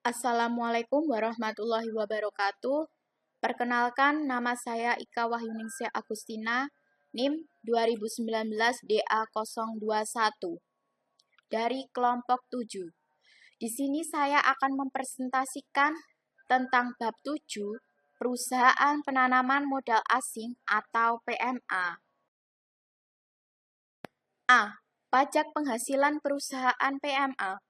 Assalamualaikum warahmatullahi wabarakatuh. Perkenalkan, nama saya Ika Wahyuningsih Agustina, NIM 2019 DA021 dari kelompok 7. Di sini saya akan mempresentasikan tentang bab 7, Perusahaan Penanaman Modal Asing atau PMA. A. Pajak Penghasilan Perusahaan PMA.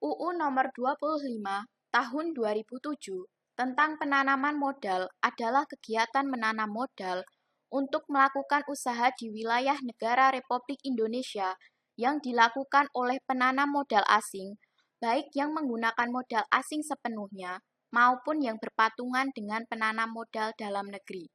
UU Nomor 25 Tahun 2007 tentang penanaman modal adalah kegiatan menanam modal untuk melakukan usaha di wilayah negara Republik Indonesia yang dilakukan oleh penanam modal asing, baik yang menggunakan modal asing sepenuhnya maupun yang berpatungan dengan penanam modal dalam negeri.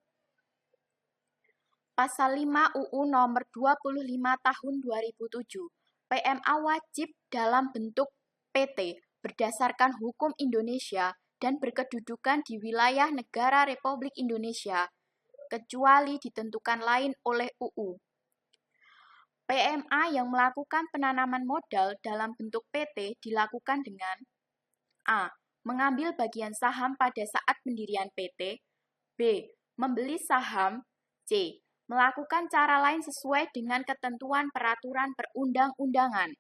Pasal 5 UU Nomor 25 Tahun 2007, PMA wajib dalam bentuk PT berdasarkan hukum Indonesia dan berkedudukan di wilayah negara Republik Indonesia, kecuali ditentukan lain oleh UU. PMA yang melakukan penanaman modal dalam bentuk PT dilakukan dengan A. Mengambil bagian saham pada saat pendirian PT. B. Membeli saham. C. Melakukan cara lain sesuai dengan ketentuan peraturan perundang-undangan.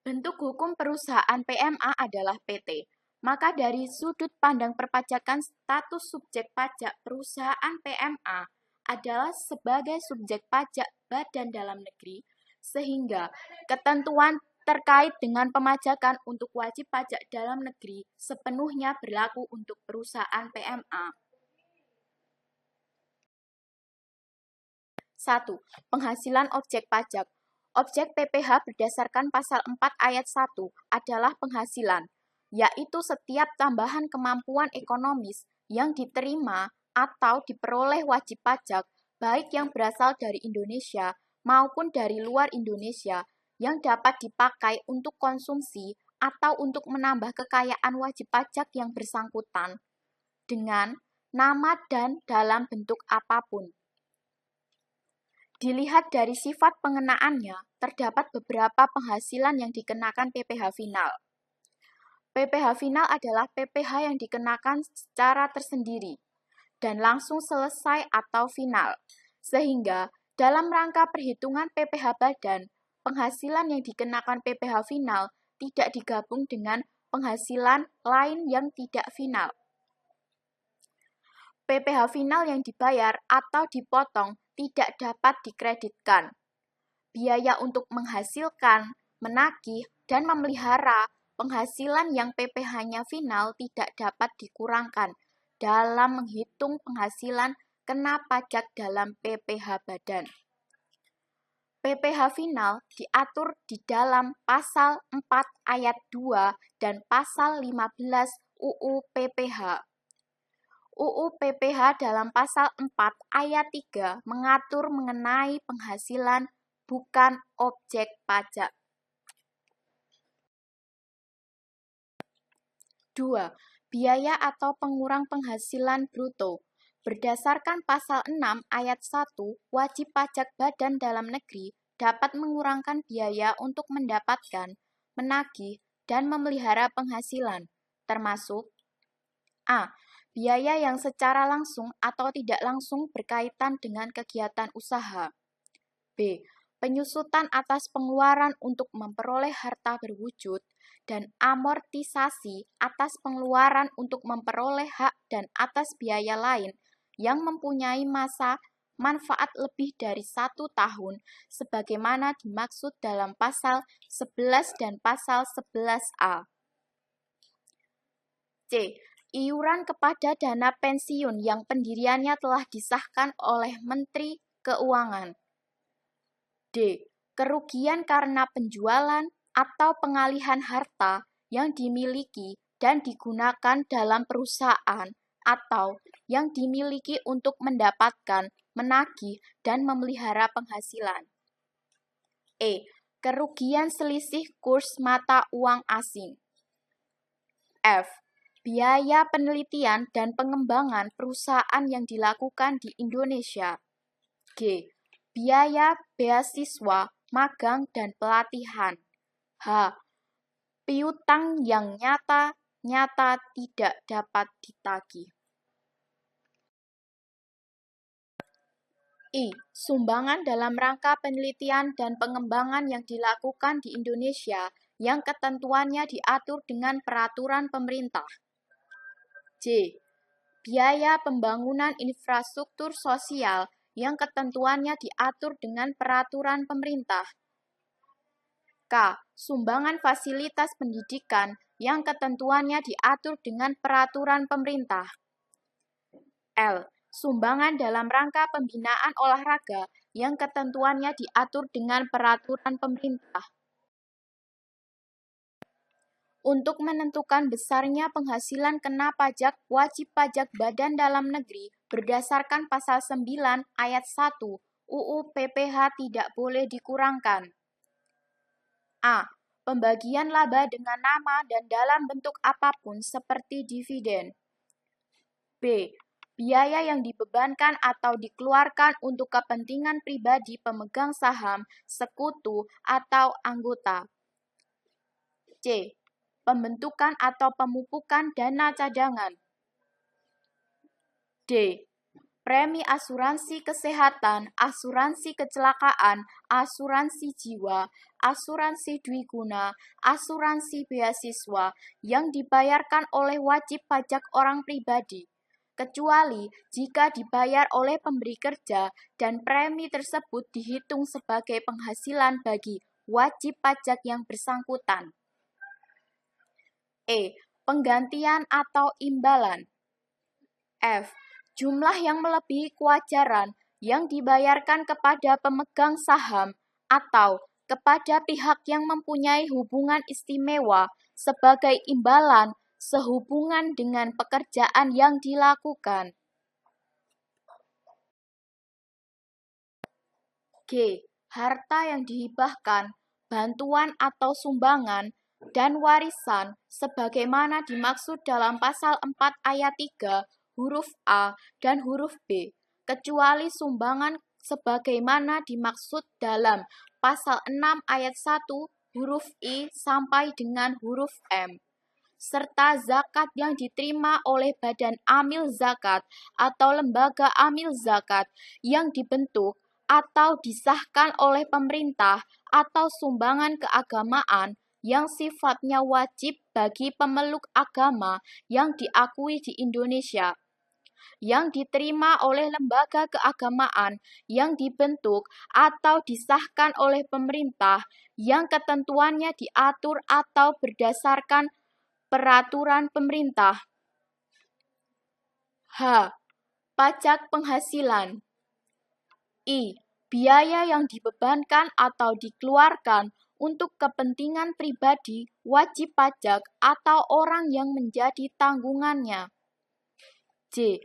Bentuk hukum perusahaan PMA adalah PT. Maka dari sudut pandang perpajakan, status subjek pajak perusahaan PMA adalah sebagai subjek pajak badan dalam negeri, sehingga ketentuan terkait dengan pemajakan untuk wajib pajak dalam negeri sepenuhnya berlaku untuk perusahaan PMA. 1. Penghasilan objek pajak. Objek PPh berdasarkan pasal 4 ayat 1 adalah penghasilan, yaitu setiap tambahan kemampuan ekonomis yang diterima atau diperoleh wajib pajak, baik yang berasal dari Indonesia maupun dari luar Indonesia, yang dapat dipakai untuk konsumsi atau untuk menambah kekayaan wajib pajak yang bersangkutan, dengan nama dan dalam bentuk apapun. Dilihat dari sifat pengenaannya, terdapat beberapa penghasilan yang dikenakan PPh final. PPh final adalah PPh yang dikenakan secara tersendiri dan langsung selesai atau final, sehingga dalam rangka perhitungan PPh badan, penghasilan yang dikenakan PPh final tidak digabung dengan penghasilan lain yang tidak final. PPh final yang dibayar atau dipotong tidak dapat dikreditkan. Biaya untuk menghasilkan, menagih, dan memelihara penghasilan yang PPh-nya final tidak dapat dikurangkan dalam menghitung penghasilan kena pajak dalam PPh badan. PPh final diatur di dalam pasal 4 ayat 2 dan pasal 15 UU PPh. UU PPh dalam pasal 4 ayat 3 mengatur mengenai penghasilan bukan objek pajak. 2. Biaya atau pengurang penghasilan bruto. Berdasarkan pasal 6 ayat 1, wajib pajak badan dalam negeri dapat mengurangkan biaya untuk mendapatkan, menagih, dan memelihara penghasilan, termasuk A. Biaya yang secara langsung atau tidak langsung berkaitan dengan kegiatan usaha. B. Penyusutan atas pengeluaran untuk memperoleh harta berwujud dan amortisasi atas pengeluaran untuk memperoleh hak dan atas biaya lain yang mempunyai masa manfaat lebih dari 1 tahun sebagaimana dimaksud dalam pasal 11 dan pasal 11A. C. Iuran kepada dana pensiun yang pendiriannya telah disahkan oleh Menteri Keuangan. D. Kerugian karena penjualan atau pengalihan harta yang dimiliki dan digunakan dalam perusahaan atau yang dimiliki untuk mendapatkan, menagih, dan memelihara penghasilan. E. Kerugian selisih kurs mata uang asing. F. Biaya penelitian dan pengembangan perusahaan yang dilakukan di Indonesia. G. Biaya beasiswa, magang, dan pelatihan. H. Piutang yang nyata nyata tidak dapat ditagih. Sumbangan dalam rangka penelitian dan pengembangan yang dilakukan di Indonesia yang ketentuannya diatur dengan peraturan pemerintah. J. Biaya pembangunan infrastruktur sosial yang ketentuannya diatur dengan peraturan pemerintah. K. Sumbangan fasilitas pendidikan yang ketentuannya diatur dengan peraturan pemerintah. L. Sumbangan dalam rangka pembinaan olahraga yang ketentuannya diatur dengan peraturan pemerintah. Untuk menentukan besarnya penghasilan kena pajak, wajib pajak Badan Dalam Negeri berdasarkan pasal 9 ayat 1 UU PPH tidak boleh dikurangkan. A. Pembagian laba dengan nama dan dalam bentuk apapun seperti dividen. B. Biaya yang dibebankan atau dikeluarkan untuk kepentingan pribadi pemegang saham, sekutu, atau anggota. C. Pembentukan atau pemupukan dana cadangan. D. Premi asuransi kesehatan, asuransi kecelakaan, asuransi jiwa, asuransi dwiguna, asuransi beasiswa yang dibayarkan oleh wajib pajak orang pribadi, kecuali jika dibayar oleh pemberi kerja dan premi tersebut dihitung sebagai penghasilan bagi wajib pajak yang bersangkutan. E. Penggantian atau imbalan. F. Jumlah yang melebihi kewajaran yang dibayarkan kepada pemegang saham atau kepada pihak yang mempunyai hubungan istimewa sebagai imbalan sehubungan dengan pekerjaan yang dilakukan. G. Harta yang dihibahkan, bantuan atau sumbangan, dan warisan sebagaimana dimaksud dalam pasal 4 ayat 3 huruf A dan huruf B, kecuali sumbangan sebagaimana dimaksud dalam pasal 6 ayat 1 huruf I sampai dengan huruf M, serta zakat yang diterima oleh badan amil zakat atau lembaga amil zakat yang dibentuk atau disahkan oleh pemerintah atau sumbangan keagamaan yang sifatnya wajib bagi pemeluk agama yang diakui di Indonesia, yang diterima oleh lembaga keagamaan yang dibentuk atau disahkan oleh pemerintah yang ketentuannya diatur atau berdasarkan peraturan pemerintah. H. Pajak penghasilan. I. Biaya yang dibebankan atau dikeluarkan untuk kepentingan pribadi wajib pajak atau orang yang menjadi tanggungannya. J.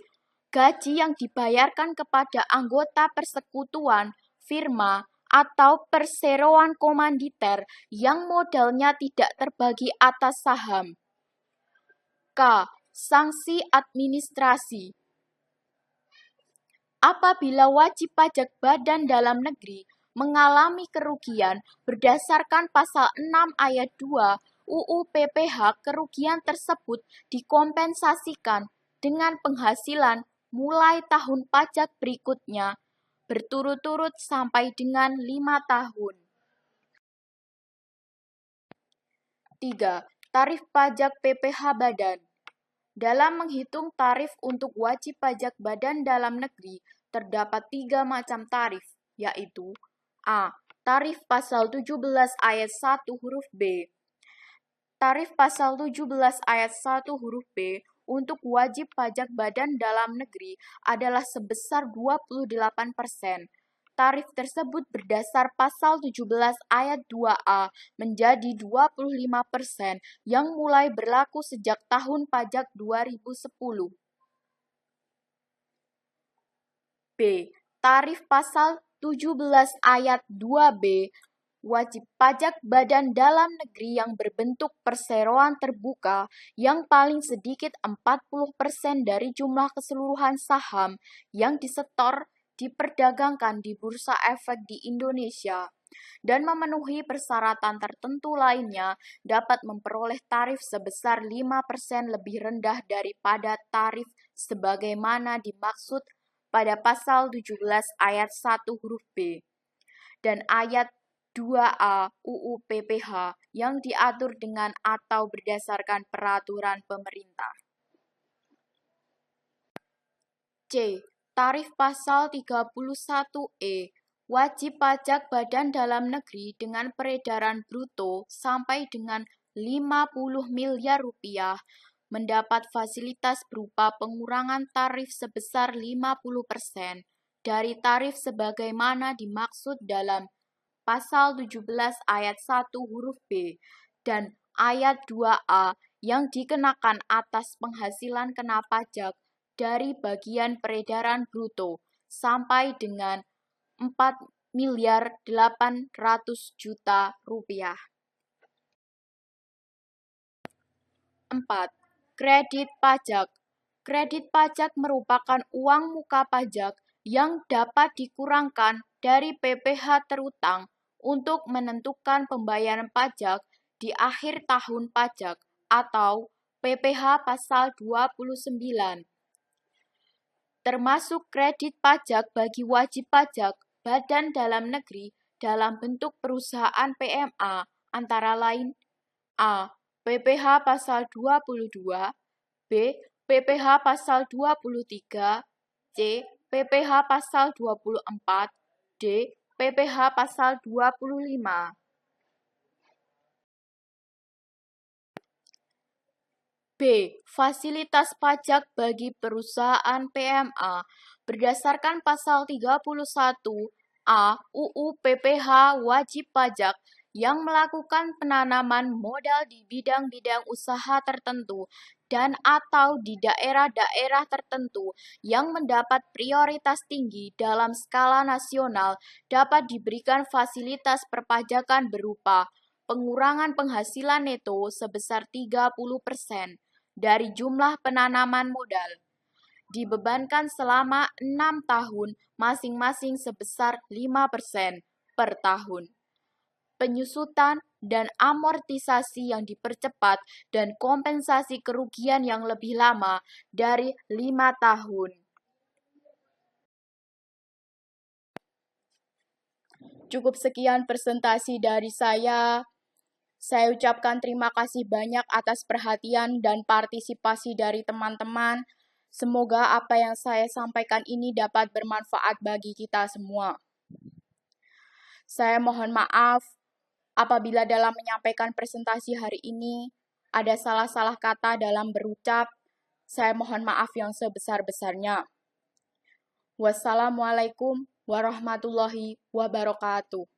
Gaji yang dibayarkan kepada anggota persekutuan, firma, atau perseroan komanditer yang modalnya tidak terbagi atas saham. K. Sanksi administrasi. Apabila wajib pajak Badan Dalam Negeri mengalami kerugian berdasarkan pasal 6 ayat 2 UU PPH, kerugian tersebut dikompensasikan dengan penghasilan mulai tahun pajak berikutnya berturut-turut sampai dengan 5 tahun. 3. Tarif pajak PPH Badan. Dalam menghitung tarif untuk wajib pajak Badan Dalam Negeri, terdapat 3 macam tarif, yaitu A. Tarif pasal 17 ayat 1 huruf B. Tarif pasal 17 ayat 1 huruf B untuk wajib pajak Badan Dalam Negeri adalah sebesar 28%. Tarif tersebut berdasar pasal 17 ayat 2A menjadi 25% yang mulai berlaku sejak tahun pajak 2010. B. Tarif pasal 17 ayat 2B wajib pajak Badan Dalam Negeri yang berbentuk perseroan terbuka yang paling sedikit 40% dari jumlah keseluruhan saham yang disetor diperdagangkan di Bursa Efek di Indonesia dan memenuhi persyaratan tertentu lainnya dapat memperoleh tarif sebesar 5% lebih rendah daripada tarif sebagaimana dimaksud pada pasal 17 ayat 1 huruf B dan ayat 2A UU PPH yang diatur dengan atau berdasarkan peraturan pemerintah. C. Tarif pasal 31E wajib pajak Badan Dalam Negeri dengan peredaran bruto sampai dengan 50 miliar rupiah mendapat fasilitas berupa pengurangan tarif sebesar 50% dari tarif sebagaimana dimaksud dalam pasal 17 ayat 1 huruf B dan ayat 2A yang dikenakan atas penghasilan kena pajak dari bagian peredaran bruto sampai dengan 4.800.000.000 rupiah. 4. Kredit pajak. Kredit pajak merupakan uang muka pajak yang dapat dikurangkan dari PPh terutang untuk menentukan pembayaran pajak di akhir tahun pajak atau PPh pasal 29. Termasuk kredit pajak bagi wajib pajak Badan Dalam Negeri dalam bentuk perusahaan PMA antara lain A. PPh pasal 22, B. PPh pasal 23, C. PPh pasal 24, D. PPh pasal 25. B. Fasilitas pajak bagi perusahaan PMA berdasarkan pasal 31A UU PPH wajib pajak yang melakukan penanaman modal di bidang-bidang usaha tertentu dan atau di daerah-daerah tertentu yang mendapat prioritas tinggi dalam skala nasional dapat diberikan fasilitas perpajakan berupa pengurangan penghasilan neto sebesar 30% dari jumlah penanaman modal, dibebankan selama 6 tahun masing-masing sebesar 5% per tahun. Penyusutan dan amortisasi yang dipercepat dan kompensasi kerugian yang lebih lama dari 5 tahun. Cukup sekian presentasi dari saya. Saya ucapkan terima kasih banyak atas perhatian dan partisipasi dari teman-teman. Semoga apa yang saya sampaikan ini dapat bermanfaat bagi kita semua. Saya mohon maaf apabila dalam menyampaikan presentasi hari ini ada salah-salah kata dalam berucap. Saya mohon maaf yang sebesar-besarnya. Wassalamualaikum warahmatullahi wabarakatuh.